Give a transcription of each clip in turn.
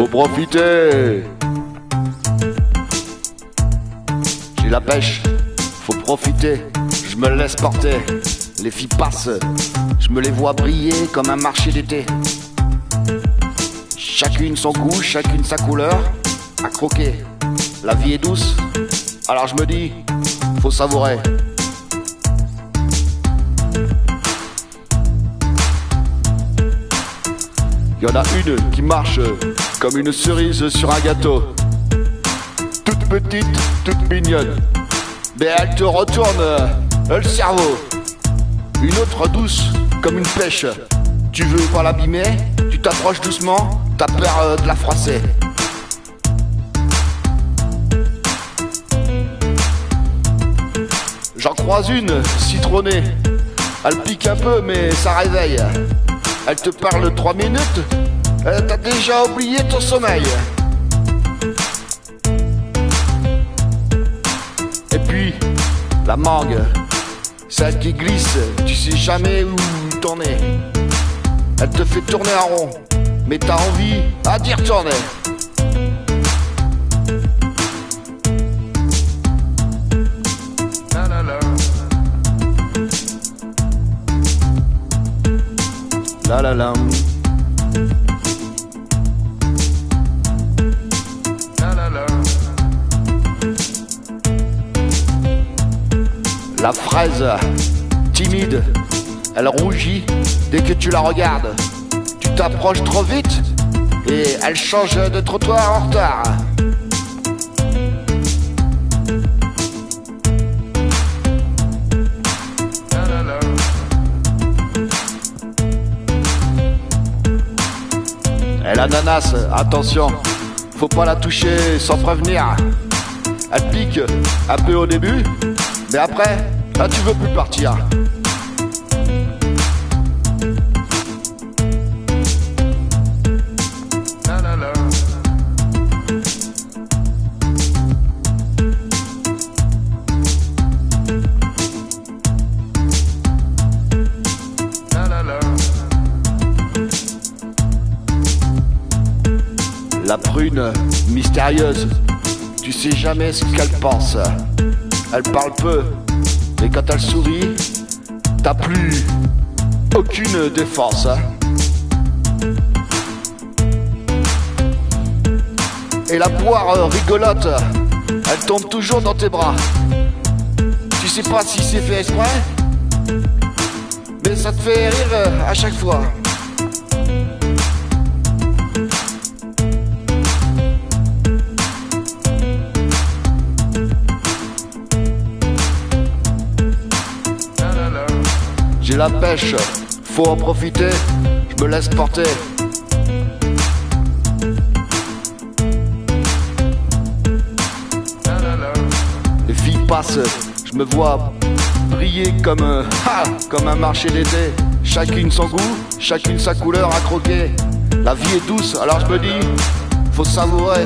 faut profiter. J'ai la pêche, faut profiter. Je me laisse porter, les filles passent, je me les vois briller comme un marché d'été. Chacune son goût, chacune sa couleur, à croquer. La vie est douce, alors je me dis, faut savourer. Y en a une qui marche comme une cerise sur un gâteau. Toute petite, toute mignonne, mais elle te retourne le cerveau. Une autre douce comme une pêche. Tu veux pas l'abîmer, tu t'approches doucement, t'as peur de la froisser. J'en croise une citronnée, elle pique un peu mais ça réveille. Elle te parle 3 minutes, t'as déjà oublié ton sommeil. Et puis, la mangue, celle qui glisse, tu sais jamais où t'en es. Elle te fait tourner en rond, mais t'as envie d'y retourner. La la la. La fraise, timide, elle rougit dès que tu la regardes. Tu t'approches trop vite et elle change de trottoir en retard. Et l'ananas, attention, faut pas la toucher sans prévenir. Elle pique un peu au début, mais après, là tu veux plus partir. La prune, mystérieuse, tu sais jamais ce qu'elle pense. Elle parle peu, mais quand elle sourit, t'as plus aucune défense. Et la poire rigolote, elle tombe toujours dans tes bras. Tu sais pas si c'est fait exprès, mais ça te fait rire à chaque fois. J'ai la pêche, faut en profiter, je me laisse porter. Les filles passent, je me vois briller comme un marché d'été. Chacune son goût, chacune sa couleur à croquer. La vie est douce, alors je me dis, faut savourer.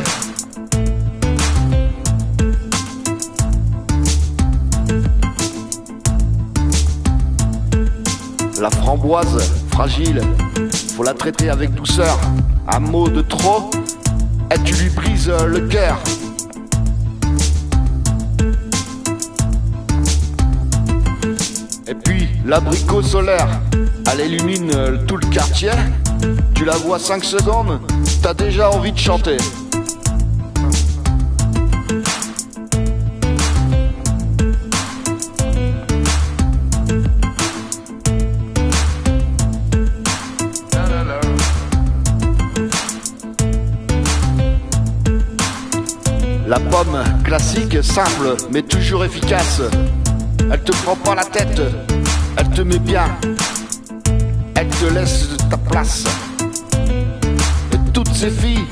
La framboise, fragile, faut la traiter avec douceur. Un mot de trop, et tu lui brises le cœur. Et puis, l'abricot solaire, elle illumine tout le quartier. Tu la vois 5 secondes, t'as déjà envie de chanter. La pomme, classique, simple, mais toujours efficace. Elle te prend pas la tête, elle te met bien. Elle te laisse ta place. Et toutes ces filles,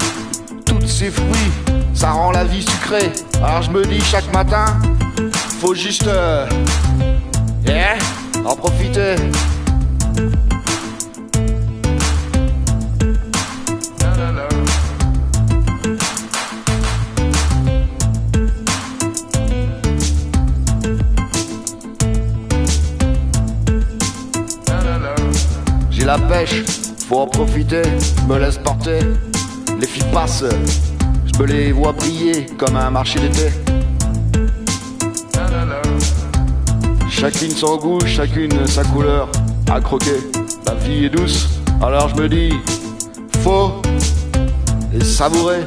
tous ces fruits, ça rend la vie sucrée. Alors je me dis chaque matin, faut juste en profiter. J'ai la pêche, faut en profiter, je me laisse porter. Les filles passent, je me les vois briller comme un marché d'été. Chacune son goût, chacune sa couleur. À croquer, la vie est douce, alors je me dis, faut et savourer.